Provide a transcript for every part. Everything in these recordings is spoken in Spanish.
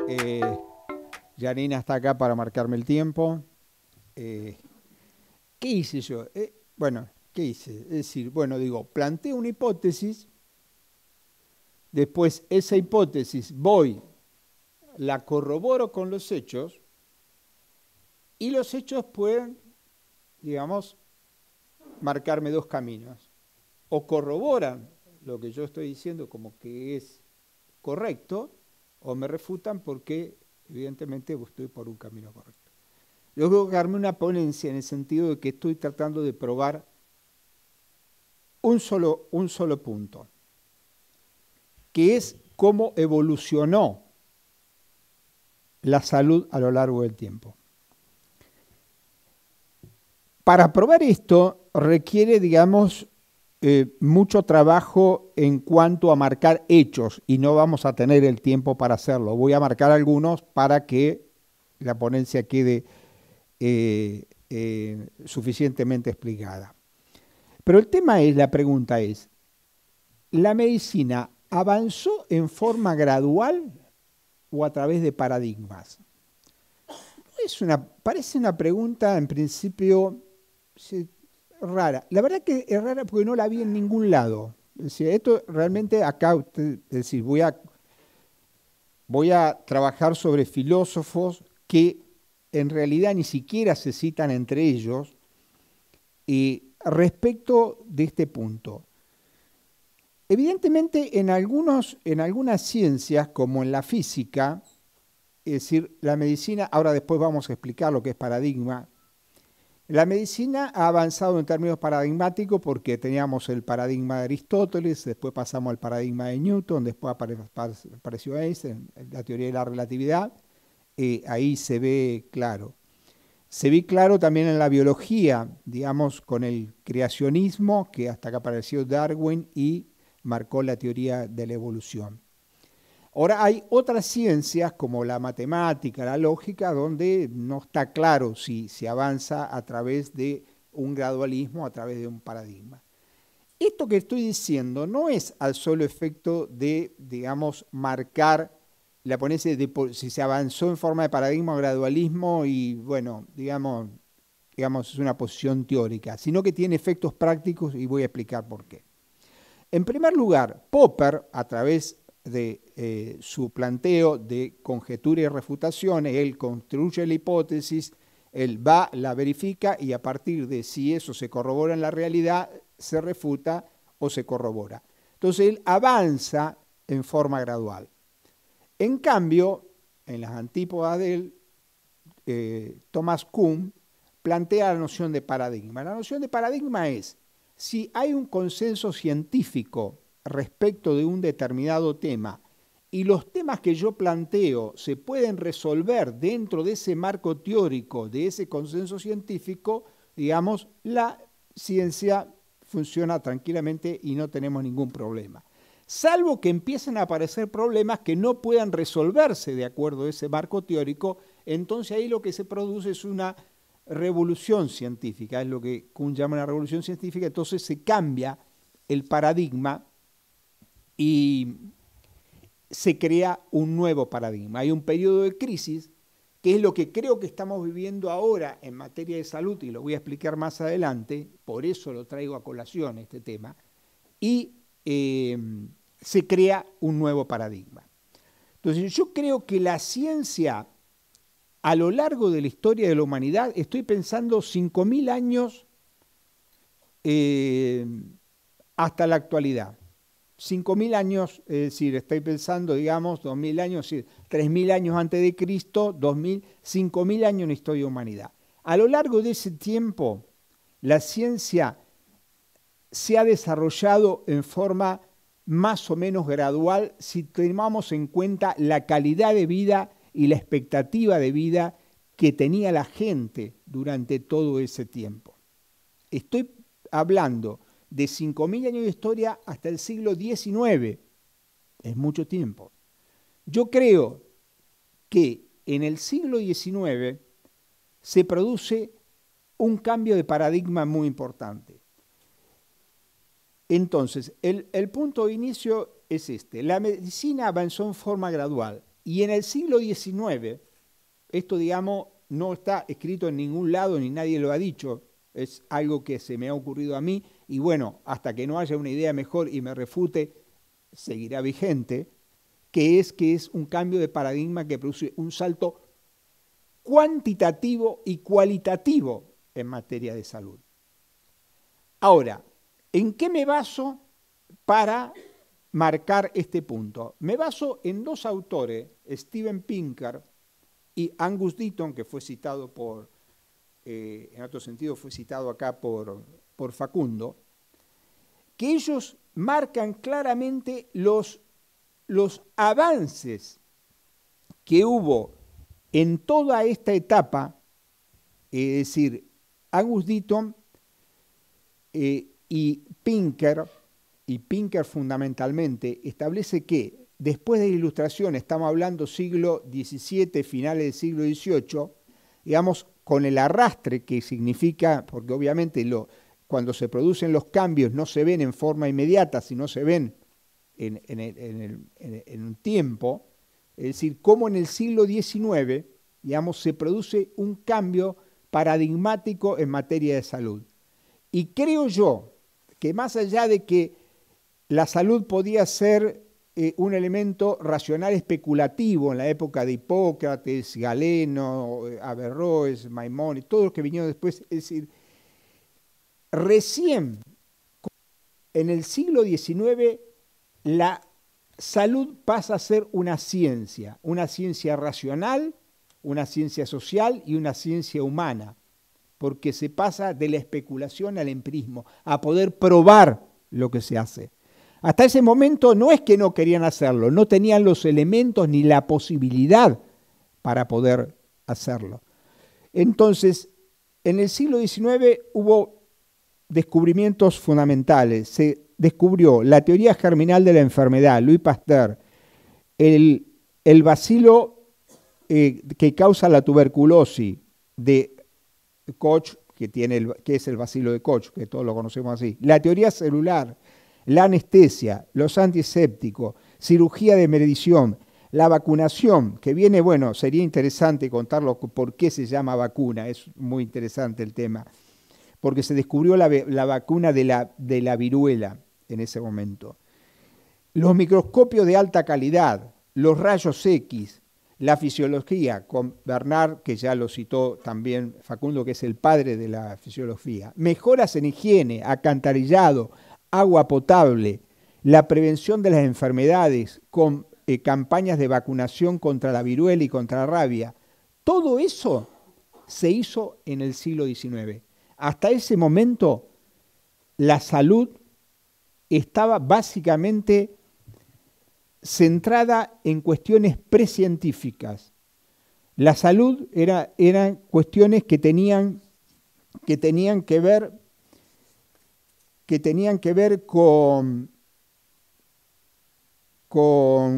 Eh, Janina está acá para marcarme el tiempo. Eh, ¿Qué hice yo? Bueno, ¿qué hice? Es decir, bueno, digo, planteo una hipótesis, después esa hipótesis voy, la corroboro con los hechos y los hechos pueden, digamos, marcarme dos caminos. O corroboran lo que yo estoy diciendo como que es correcto, o me refutan porque evidentemente estoy por un camino correcto. Yo creo que armé una ponencia en el sentido de que estoy tratando de probar un solo punto, que es cómo evolucionó la salud a lo largo del tiempo. Para probar esto requiere, digamos, mucho trabajo en cuanto a marcar hechos y no vamos a tener el tiempo para hacerlo. Voy a marcar algunos para que la ponencia quede suficientemente explicada. Pero el tema es, la pregunta es, ¿la medicina avanzó en forma gradual o a través de paradigmas? Parece una pregunta en principio rara. La verdad que es rara porque no la vi en ningún lado. Es decir, esto realmente acá, es decir, voy a trabajar sobre filósofos que en realidad ni siquiera se citan entre ellos respecto de este punto. Evidentemente, en algunas ciencias, como en la física, es decir, la medicina, ahora después vamos a explicar lo que es paradigma, la medicina ha avanzado en términos paradigmáticos porque teníamos el paradigma de Aristóteles, después pasamos al paradigma de Newton, después apareció Einstein, la teoría de la relatividad, ahí se ve claro. Se ve claro también en la biología, digamos, con el creacionismo, que hasta que apareció Darwin y marcó la teoría de la evolución. Ahora hay otras ciencias como la matemática, la lógica, donde no está claro si se avanza a través de un gradualismo, a través de un paradigma. Esto que estoy diciendo no es al solo efecto de, digamos, marcar la ponencia de si se avanzó en forma de paradigma o gradualismo y, bueno, digamos, es una posición teórica, sino que tiene efectos prácticos y voy a explicar por qué. En primer lugar, Popper, a través de su planteo de conjetura y refutaciones, él construye la hipótesis, él va, la verifica y a partir de si eso se corrobora en la realidad, se refuta o se corrobora. Entonces él avanza en forma gradual. En cambio, en las antípodas de él, Thomas Kuhn plantea la noción de paradigma. La noción de paradigma es, si hay un consenso científico respecto de un determinado tema y los temas que yo planteo se pueden resolver dentro de ese marco teórico, de ese consenso científico, digamos, la ciencia funciona tranquilamente y no tenemos ningún problema. Salvo que empiecen a aparecer problemas que no puedan resolverse de acuerdo a ese marco teórico, entonces ahí lo que se produce es una revolución científica, es lo que Kuhn llama una revolución científica, entonces se cambia el paradigma y se crea un nuevo paradigma. Hay un periodo de crisis, que es lo que creo que estamos viviendo ahora en materia de salud, y lo voy a explicar más adelante, por eso lo traigo a colación este tema, y se crea un nuevo paradigma. Entonces yo creo que la ciencia a lo largo de la historia de la humanidad, estoy pensando 5.000 años hasta la actualidad. 5.000 años, es decir, estoy pensando, digamos, 2.000 años, es decir, 3.000 años antes de Cristo, 2.000, 5.000 años en la historia de la humanidad. A lo largo de ese tiempo, la ciencia se ha desarrollado en forma más o menos gradual si tomamos en cuenta la calidad de vida y la expectativa de vida que tenía la gente durante todo ese tiempo. Estoy hablando de 5.000 años de historia hasta el siglo XIX. Es mucho tiempo. Yo creo que en el siglo XIX se produce un cambio de paradigma muy importante. Entonces, el punto de inicio es este. La medicina avanzó en forma gradual. Y en el siglo XIX, esto, digamos, no está escrito en ningún lado ni nadie lo ha dicho, es algo que se me ha ocurrido a mí y bueno, hasta que no haya una idea mejor y me refute, seguirá vigente, que es un cambio de paradigma que produce un salto cuantitativo y cualitativo en materia de salud. Ahora, ¿en qué me baso para marcar este punto? Me baso en dos autores, Steven Pinker y Angus Deaton, que fue citado en otro sentido fue citado acá por Facundo, que ellos marcan claramente los avances que hubo en toda esta etapa, es decir, Angus Deaton y Pinker fundamentalmente, establece que después de la Ilustración, estamos hablando siglo XVII, finales del siglo XVIII, digamos, con el arrastre que significa, porque obviamente cuando se producen los cambios no se ven en forma inmediata, sino se ven en un tiempo, es decir, cómo en el siglo XIX, digamos, se produce un cambio paradigmático en materia de salud. Y creo yo que más allá de que la salud podía ser un elemento racional especulativo en la época de Hipócrates, Galeno, Averroes, Maimónides, todos los que vinieron después, es decir, recién en el siglo XIX la salud pasa a ser una ciencia racional, una ciencia social y una ciencia humana, porque se pasa de la especulación al empirismo, a poder probar lo que se hace. Hasta ese momento no es que no querían hacerlo, no tenían los elementos ni la posibilidad para poder hacerlo. Entonces, en el siglo XIX hubo descubrimientos fundamentales. Se descubrió la teoría germinal de la enfermedad, Louis Pasteur, el bacilo que causa la tuberculosis de Koch, que es el bacilo de Koch, que todos lo conocemos así, la teoría celular, la anestesia, los antisépticos, cirugía de medición, la vacunación, que viene, bueno, sería interesante contarlo por qué se llama vacuna, es muy interesante el tema, porque se descubrió la vacuna de la viruela en ese momento. Los microscopios de alta calidad, los rayos X, la fisiología, con Bernard, que ya lo citó también Facundo, que es el padre de la fisiología, mejoras en higiene, alcantarillado, agua potable, la prevención de las enfermedades con campañas de vacunación contra la viruela y contra la rabia. Todo eso se hizo en el siglo XIX. Hasta ese momento la salud estaba básicamente centrada en cuestiones precientíficas. La salud eran cuestiones que tenían que ver con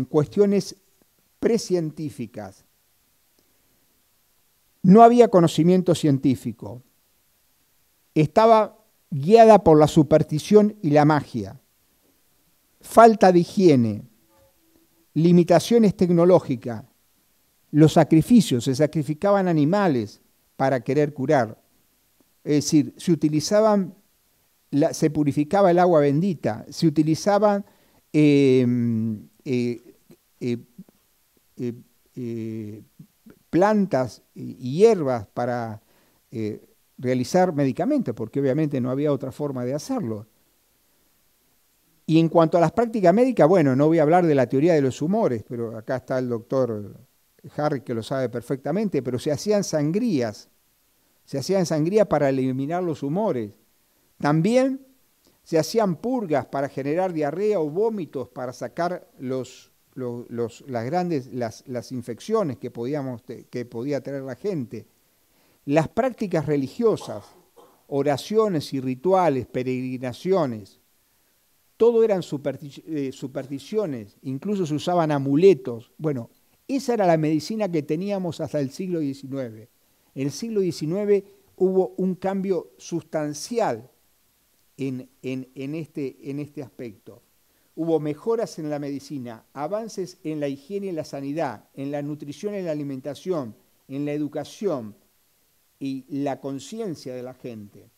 cuestiones precientíficas. No había conocimiento científico. Estaba guiada por la superstición y la magia. Falta de higiene, limitaciones tecnológicas, los sacrificios, se sacrificaban animales para querer curar. Es decir, se purificaba el agua bendita, se utilizaban plantas y hierbas para realizar medicamentos, porque obviamente no había otra forma de hacerlo. Y en cuanto a las prácticas médicas, bueno, no voy a hablar de la teoría de los humores, pero acá está el doctor Harry que lo sabe perfectamente, pero se hacían sangrías para eliminar los humores. También se hacían purgas para generar diarrea o vómitos para sacar las infecciones que podía tener la gente. Las prácticas religiosas, oraciones y rituales, peregrinaciones, todo eran supersticiones, incluso se usaban amuletos. Bueno, esa era la medicina que teníamos hasta el siglo XIX. En el siglo XIX hubo un cambio sustancial en este aspecto. hubo mejoras en la medicina, avances en la higiene y la sanidad, en la nutrición y la alimentación, en la educación y la conciencia de la gente,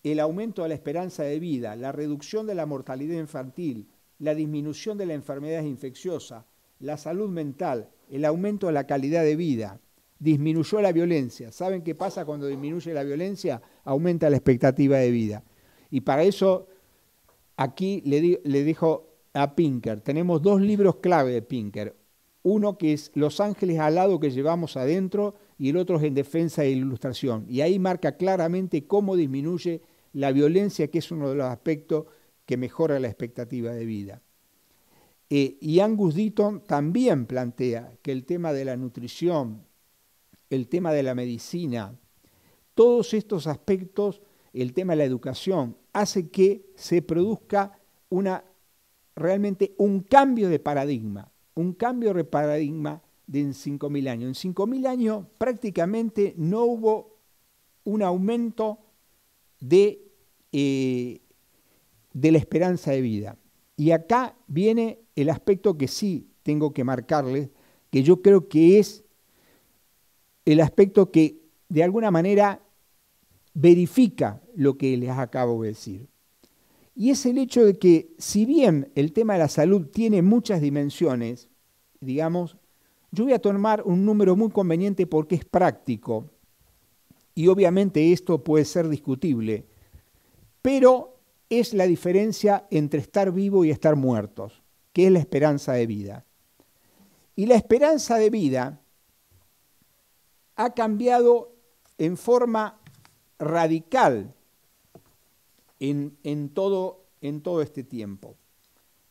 el aumento de la esperanza de vida, la reducción de la mortalidad infantil, la disminución de la enfermedad infecciosa, la salud mental, el aumento de la calidad de vida, disminuyó la violencia. ¿Saben qué pasa cuando disminuye la violencia? Aumenta la expectativa de vida. Y para eso, aquí le dijo a Pinker, tenemos dos libros clave de Pinker. Uno que es Los ángeles alados que llevamos adentro y el otro es En defensa de la ilustración. Y ahí marca claramente cómo disminuye la violencia, que es uno de los aspectos que mejora la expectativa de vida. Y Angus Deaton también plantea que el tema de la nutrición, el tema de la medicina, todos estos aspectos, el tema de la educación, hace que se produzca realmente un cambio de paradigma de en 5.000 años. En 5.000 años prácticamente no hubo un aumento de la esperanza de vida. Y acá viene el aspecto que sí tengo que marcarles, que yo creo que es el aspecto que de alguna manera verifica lo que les acabo de decir. Y es el hecho de que, si bien el tema de la salud tiene muchas dimensiones, digamos, yo voy a tomar un número muy conveniente porque es práctico, y obviamente esto puede ser discutible, pero es la diferencia entre estar vivo y estar muertos, que es la esperanza de vida. Y la esperanza de vida ha cambiado en forma radical en todo este tiempo.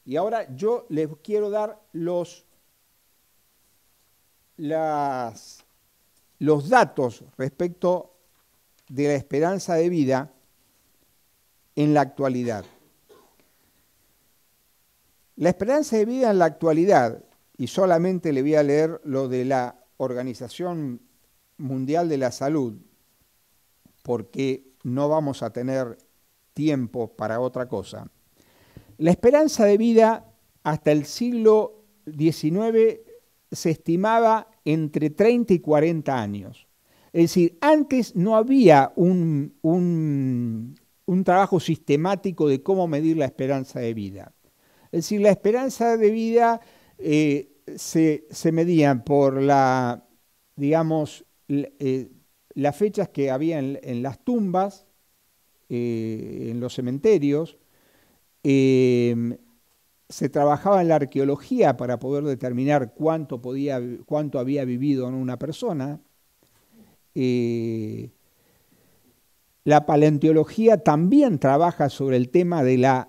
Y ahora yo les quiero dar los datos respecto de la esperanza de vida en la actualidad. La esperanza de vida en la actualidad, y solamente le voy a leer lo de la Organización Mundial de la Salud, porque no vamos a tener tiempo para otra cosa. La esperanza de vida hasta el siglo XIX se estimaba entre 30 y 40 años. Es decir, antes no había un trabajo sistemático de cómo medir la esperanza de vida. Es decir, la esperanza de vida se medía por las fechas que había en las tumbas, en los cementerios. Se trabajaba en la arqueología para poder determinar cuánto había vivido una persona. La paleontología también trabaja sobre el tema de la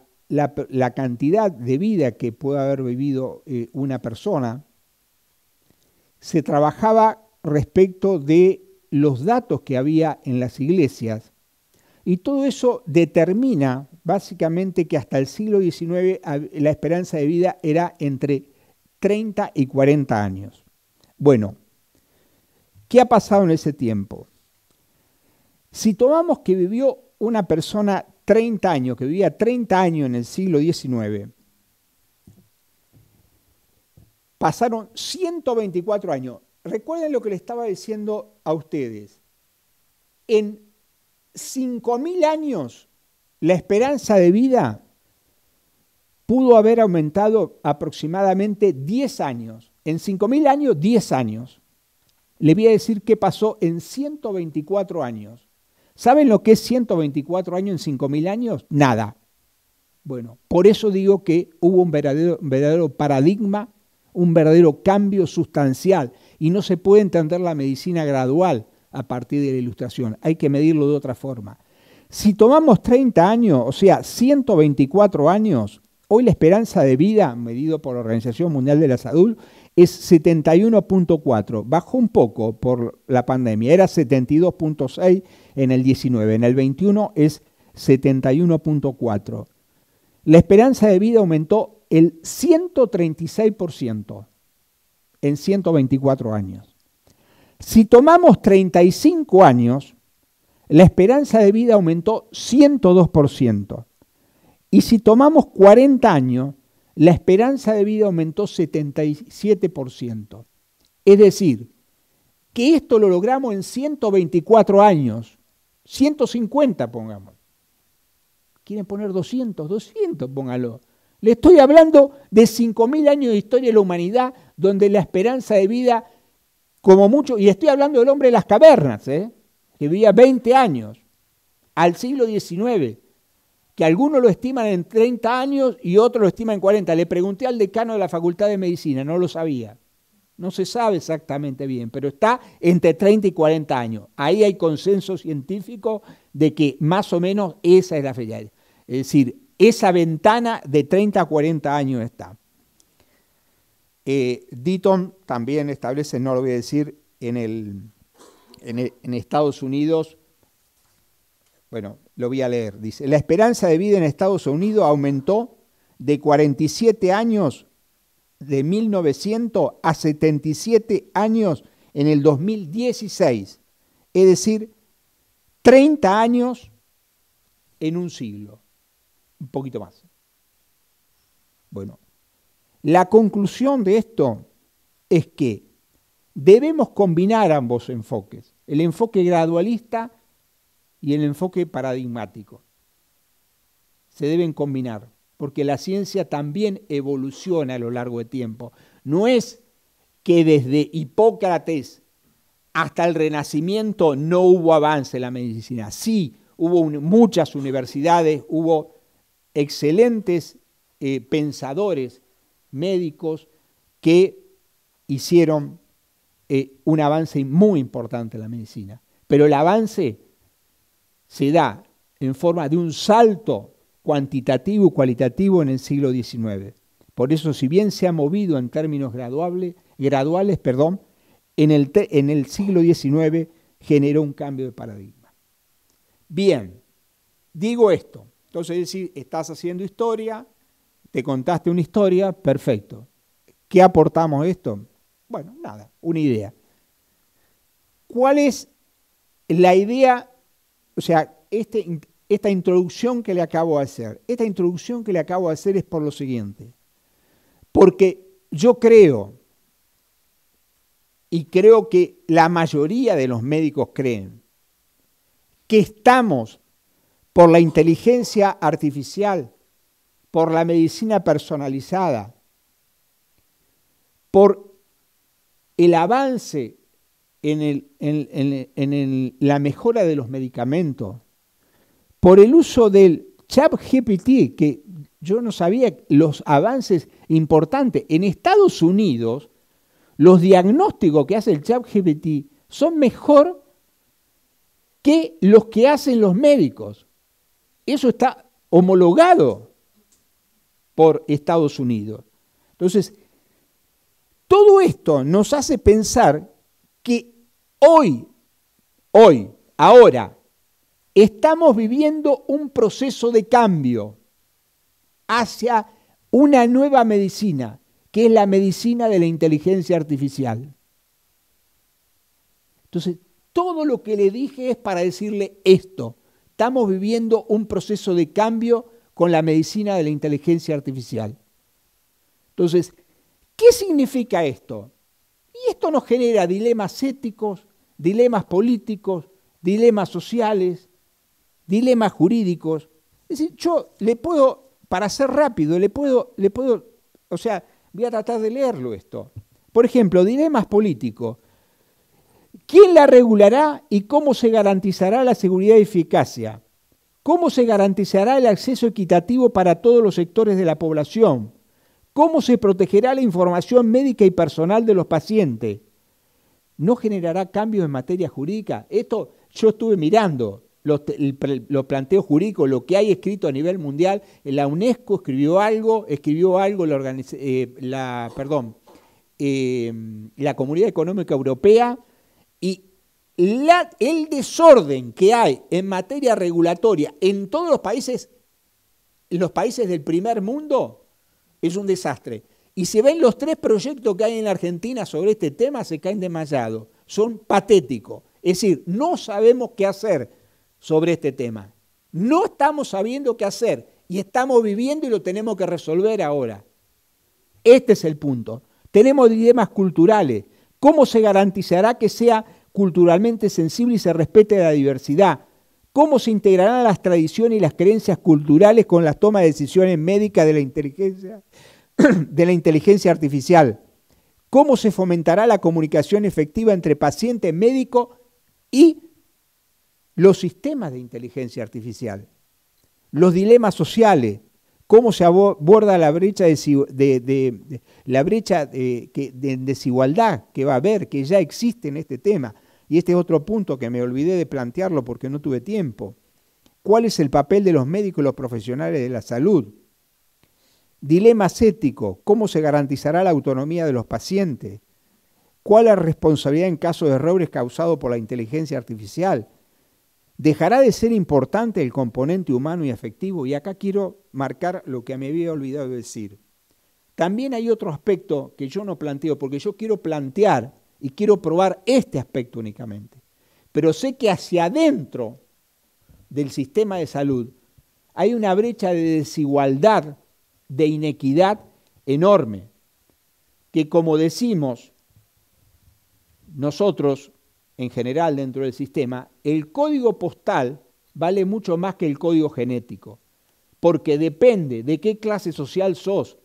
cantidad de vida que puede haber vivido una persona. Se trabajaba respecto de los datos que había en las iglesias, y todo eso determina básicamente que hasta el siglo XIX la esperanza de vida era entre 30 y 40 años. Bueno, ¿qué ha pasado en ese tiempo? Si tomamos que vivió una persona 30 años, que vivía 30 años en el siglo XIX, pasaron 124 años. Recuerden lo que le estaba diciendo a ustedes. En 5.000 años, la esperanza de vida pudo haber aumentado aproximadamente 10 años. En 5.000 años, 10 años. Le voy a decir qué pasó en 124 años. ¿Saben lo que es 124 años en 5.000 años? Nada. Bueno, por eso digo que hubo un verdadero paradigma, un verdadero cambio sustancial, y no se puede entender la medicina gradual a partir de la ilustración. Hay que medirlo de otra forma. Si tomamos 30 años, o sea, 124 años, hoy la esperanza de vida, medido por la Organización Mundial de la Salud, es 71.4. Bajó un poco por la pandemia, era 72.6 en el 19, en el 21 es 71.4. La esperanza de vida aumentó el 136% en 124 años. Si tomamos 35 años, la esperanza de vida aumentó 102%. Y si tomamos 40 años, la esperanza de vida aumentó 77%. Es decir, que esto lo logramos en 124 años, 150 pongamos. ¿Quieren poner 200? 200 póngalo. Le estoy hablando de 5.000 años de historia de la humanidad, donde la esperanza de vida, como mucho, y estoy hablando del hombre de las cavernas, que vivía 20 años, al siglo XIX, que algunos lo estiman en 30 años y otros lo estiman en 40. Le pregunté al decano de la Facultad de Medicina, no lo sabía. No se sabe exactamente bien, pero está entre 30 y 40 años. Ahí hay consenso científico de que más o menos esa es la fecha. Es decir, esa ventana de 30 a 40 años está. Deaton también establece, no lo voy a decir, en Estados Unidos, bueno, lo voy a leer, dice, la esperanza de vida en Estados Unidos aumentó de 47 años de 1900 a 77 años en el 2016, es decir, 30 años en un siglo, un poquito más. Bueno, la conclusión de esto es que debemos combinar ambos enfoques, el enfoque gradualista y el enfoque paradigmático. Se deben combinar, porque la ciencia también evoluciona a lo largo del tiempo. No es que desde Hipócrates hasta el Renacimiento no hubo avance en la medicina. Sí, hubo muchas universidades, hubo excelentes pensadores médicos que hicieron un avance muy importante en la medicina. Pero el avance se da en forma de un salto cuantitativo y cualitativo en el siglo XIX. Por eso, si bien se ha movido en términos graduales, en el siglo XIX generó un cambio de paradigma. Bien, digo esto. Entonces, es decir, estás haciendo historia, te contaste una historia, perfecto. ¿Qué aportamos esto? Bueno, nada, una idea. ¿Cuál es la idea? O sea, esta introducción que le acabo de hacer. Esta introducción que le acabo de hacer es por lo siguiente. Porque yo creo, y creo que la mayoría de los médicos creen, que estamos por la inteligencia artificial, por la medicina personalizada, por el avance en la mejora de los medicamentos, por el uso del ChatGPT, que yo no sabía los avances importantes. En Estados Unidos, los diagnósticos que hace el ChatGPT son mejor que los que hacen los médicos. Eso está homologado por Estados Unidos. Entonces, todo esto nos hace pensar que ahora, estamos viviendo un proceso de cambio hacia una nueva medicina, que es la medicina de la inteligencia artificial. Entonces, todo lo que le dije es para decirle esto. Estamos viviendo un proceso de cambio con la medicina de la inteligencia artificial. Entonces, ¿qué significa esto? Y esto nos genera dilemas éticos, dilemas políticos, dilemas sociales, dilemas jurídicos. Es decir, yo le puedo, para ser rápido, o sea, voy a tratar de leerlo esto. Por ejemplo, dilemas políticos. ¿Quién la regulará y cómo se garantizará la seguridad y eficacia? ¿Cómo se garantizará el acceso equitativo para todos los sectores de la población? ¿Cómo se protegerá la información médica y personal de los pacientes? ¿No generará cambios en materia jurídica? Esto yo estuve mirando, los planteos jurídicos, lo que hay escrito a nivel mundial. La UNESCO escribió algo, la Comunidad Económica Europea, y el desorden que hay en materia regulatoria en todos los países del primer mundo es un desastre. Y si ven los 3 proyectos que hay en la Argentina sobre este tema, se caen desmayados. Son patéticos. Es decir, no sabemos qué hacer sobre este tema. No estamos sabiendo qué hacer y estamos viviendo y lo tenemos que resolver ahora. Este es el punto. Tenemos dilemas culturales. ¿Cómo se garantizará que sea culturalmente sensible y se respete la diversidad? ¿Cómo se integrarán las tradiciones y las creencias culturales con la toma de decisiones médicas de la inteligencia artificial? ¿Cómo se fomentará la comunicación efectiva entre paciente, médico y los sistemas de inteligencia artificial? Los dilemas sociales. ¿Cómo se aborda la brecha de desigualdad que va a haber, que ya existe en este tema? Y este es otro punto que me olvidé de plantearlo porque no tuve tiempo. ¿Cuál es el papel de los médicos y los profesionales de la salud? Dilemas éticos. ¿Cómo se garantizará la autonomía de los pacientes? ¿Cuál es la responsabilidad en caso de errores causados por la inteligencia artificial? ¿Dejará de ser importante el componente humano y afectivo? Y acá quiero marcar lo que me había olvidado de decir. También hay otro aspecto que yo no planteo, porque yo quiero plantear y quiero probar este aspecto únicamente. Pero sé que hacia adentro del sistema de salud hay una brecha de desigualdad, de inequidad enorme, que como decimos nosotros, en general dentro del sistema, el código postal vale mucho más que el código genético, porque depende de qué clase social sos,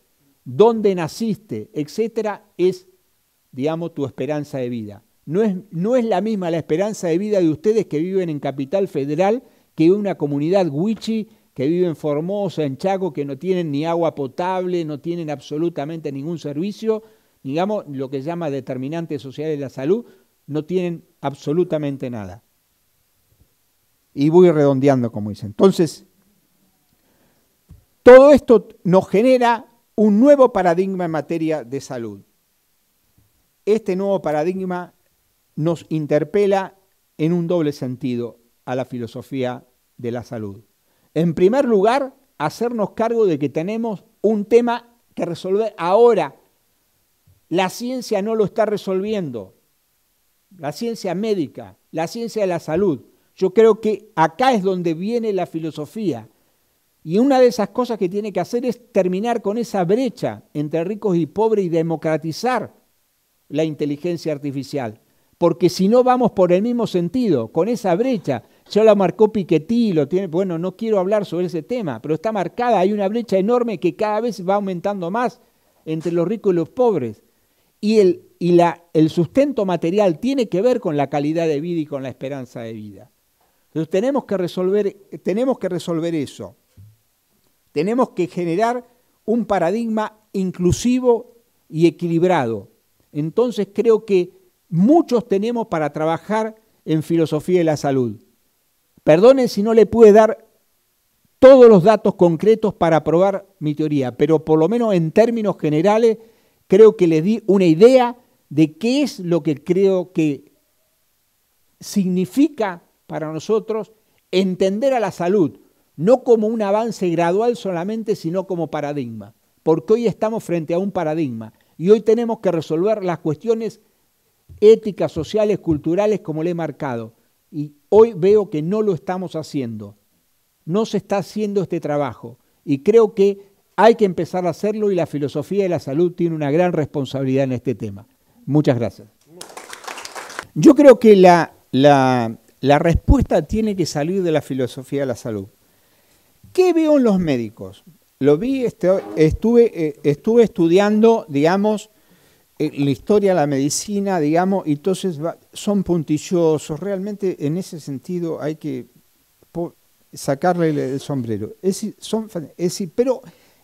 dónde naciste, etcétera, es, digamos, tu esperanza de vida. No es la misma la esperanza de vida de ustedes que viven en Capital Federal que en una comunidad huichi, que vive en Formosa, en Chaco, que no tienen ni agua potable, no tienen absolutamente ningún servicio, digamos, lo que se llama determinantes sociales de la salud, no tienen absolutamente nada. Y voy redondeando, como dicen. Entonces, todo esto nos genera un nuevo paradigma en materia de salud. Este nuevo paradigma nos interpela en un doble sentido a la filosofía de la salud. En primer lugar, hacernos cargo de que tenemos un tema que resolver ahora. La ciencia no lo está resolviendo. La ciencia médica, la ciencia de la salud. Yo creo que acá es donde viene la filosofía. Y una de esas cosas que tiene que hacer es terminar con esa brecha entre ricos y pobres y democratizar la inteligencia artificial. Porque si no vamos por el mismo sentido, con esa brecha, ya la marcó Piketty, bueno, no quiero hablar sobre ese tema, pero está marcada, hay una brecha enorme que cada vez va aumentando más entre los ricos y los pobres. Y el sustento material tiene que ver con la calidad de vida y con la esperanza de vida. Entonces tenemos que resolver eso. Tenemos que generar un paradigma inclusivo y equilibrado. Entonces creo que muchos tenemos para trabajar en filosofía de la salud. Perdonen si no le pude dar todos los datos concretos para probar mi teoría, pero por lo menos en términos generales creo que les di una idea de qué es lo que creo que significa para nosotros entender a la salud, no como un avance gradual solamente, sino como paradigma, porque hoy estamos frente a un paradigma y hoy tenemos que resolver las cuestiones éticas, sociales, culturales, como le he marcado, y hoy veo que no lo estamos haciendo, no se está haciendo este trabajo, y creo que hay que empezar a hacerlo y la filosofía de la salud tiene una gran responsabilidad en este tema. Muchas gracias. Yo creo que la respuesta tiene que salir de la filosofía de la salud. ¿Qué veo en los médicos? Lo vi, estuve estudiando, digamos, la historia de la medicina, digamos, y entonces son puntillosos. Realmente en ese sentido hay que sacarle el sombrero. Pero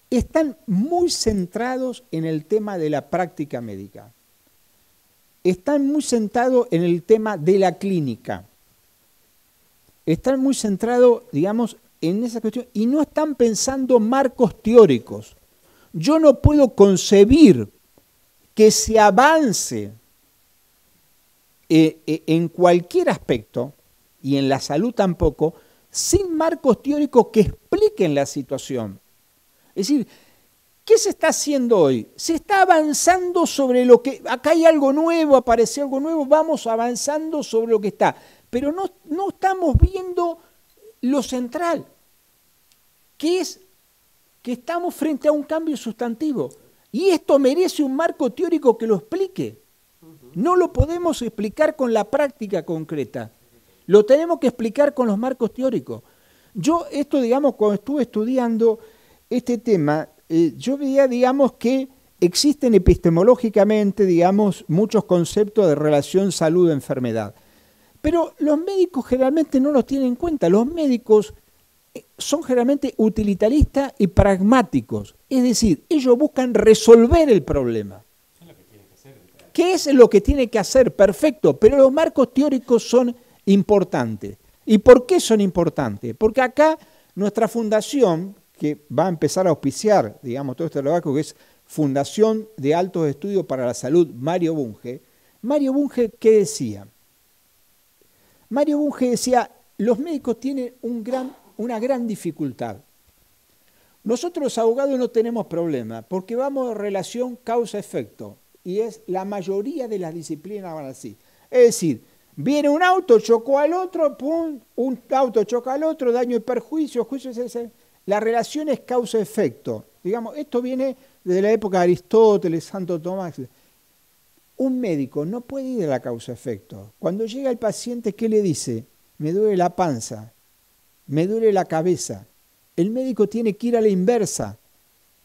están muy centrados en el tema de la práctica médica. Están muy centrados en el tema de la clínica. Están muy centrados, digamos, en esa cuestión y no están pensando marcos teóricos. Yo no puedo concebir que se avance en cualquier aspecto, y en la salud tampoco, sin marcos teóricos que expliquen la situación. Es decir, ¿qué se está haciendo hoy? Se está avanzando sobre lo que... Acá hay algo nuevo, apareció algo nuevo, vamos avanzando sobre lo que está. Pero no estamos viendo lo central, que es que estamos frente a un cambio sustantivo. Y esto merece un marco teórico que lo explique. No lo podemos explicar con la práctica concreta. Lo tenemos que explicar con los marcos teóricos. Yo esto, digamos, cuando estuve estudiando este tema, yo veía, digamos, que existen epistemológicamente, digamos, muchos conceptos de relación salud-enfermedad. Pero los médicos generalmente no los tienen en cuenta. Los médicos son generalmente utilitaristas y pragmáticos. Es decir, ellos buscan resolver el problema. ¿Qué es lo que tiene que hacer? Perfecto, pero los marcos teóricos son importantes. ¿Y por qué son importantes? Porque acá nuestra fundación, que va a empezar a auspiciar, digamos, todo este trabajo, que es Fundación de Altos Estudios para la Salud, Mario Bunge, ¿qué decía? Mario Bunge decía, los médicos tienen una gran dificultad. Nosotros los abogados no tenemos problema, porque vamos en relación causa-efecto, y la mayoría de las disciplinas van así. Es decir, viene un auto, chocó al otro, pum, un auto choca al otro, daño y perjuicio, la relación es causa-efecto. Digamos, esto viene desde la época de Aristóteles, Santo Tomás. Un médico no puede ir a la causa-efecto. Cuando llega el paciente, ¿qué le dice? Me duele la panza, me duele la cabeza. El médico tiene que ir a la inversa.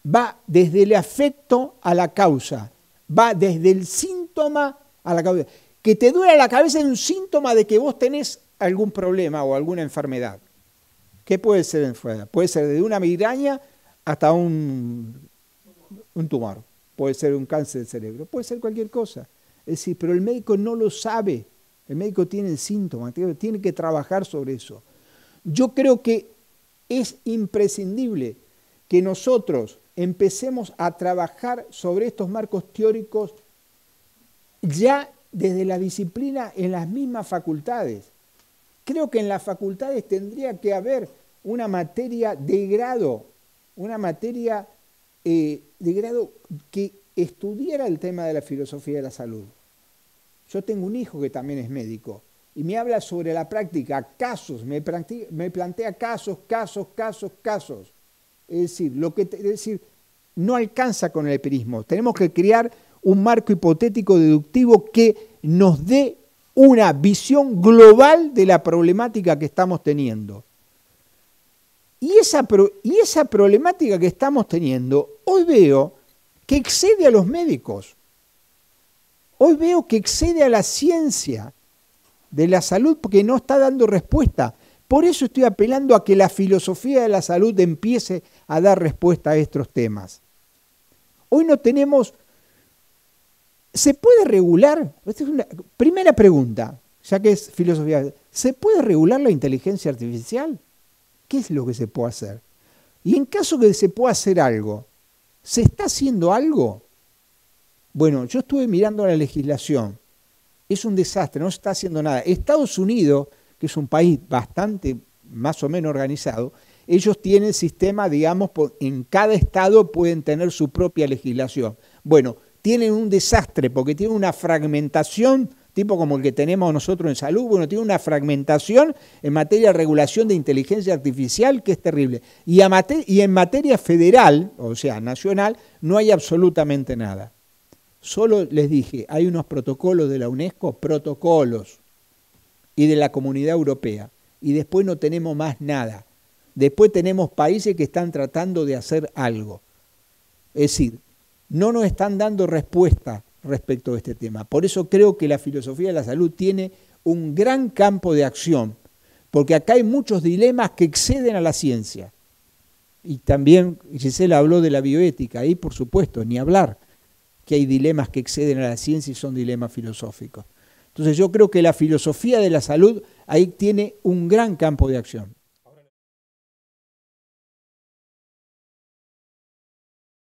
Va desde el afecto a la causa. Va desde el síntoma a la causa. Que te duele la cabeza es un síntoma de que vos tenés algún problema o alguna enfermedad. ¿Qué puede ser enfermedad? Puede ser desde una migraña hasta un tumor. Puede ser un cáncer del cerebro. Puede ser cualquier cosa. Es decir, pero el médico no lo sabe. El médico tiene el síntoma, tiene que trabajar sobre eso. Yo creo que es imprescindible que nosotros empecemos a trabajar sobre estos marcos teóricos ya desde la disciplina en las mismas facultades. Creo que en las facultades tendría que haber una materia de grado, que estudiara el tema de la filosofía de la salud. Yo tengo un hijo que también es médico y me habla sobre la práctica, casos, me plantea casos. Es decir, no alcanza con el empirismo. Tenemos que crear un marco hipotético deductivo que nos dé una visión global de la problemática que estamos teniendo. Y esa problemática que estamos teniendo, hoy veo que excede a los médicos. Hoy veo que excede a la ciencia de la salud porque no está dando respuesta. Por eso estoy apelando a que la filosofía de la salud empiece a dar respuesta a estos temas. Hoy no tenemos... ¿Se puede regular? Esta es una primera pregunta, ya que es filosofía. ¿Se puede regular la inteligencia artificial? ¿Qué es lo que se puede hacer? Y en caso que se pueda hacer algo, ¿se está haciendo algo? Bueno, yo estuve mirando la legislación. Es un desastre, no se está haciendo nada. Estados Unidos, que es un país bastante más o menos organizado, ellos tienen sistema, digamos, en cada estado pueden tener su propia legislación. Bueno, tienen un desastre porque tienen una fragmentación, tipo como el que tenemos nosotros en salud, bueno, tiene una fragmentación en materia de regulación de inteligencia artificial que es terrible. Y en materia federal, o sea, nacional, no hay absolutamente nada. Solo les dije, hay unos protocolos de la UNESCO, protocolos, y de la Comunidad Europea, y después no tenemos más nada. Después tenemos países que están tratando de hacer algo. Es decir, no nos están dando respuesta respecto a este tema. Por eso creo que la filosofía de la salud tiene un gran campo de acción, porque acá hay muchos dilemas que exceden a la ciencia. Y también Gisela habló de la bioética, ahí por supuesto, ni hablar, que hay dilemas que exceden a la ciencia y son dilemas filosóficos. Entonces yo creo que la filosofía de la salud ahí tiene un gran campo de acción.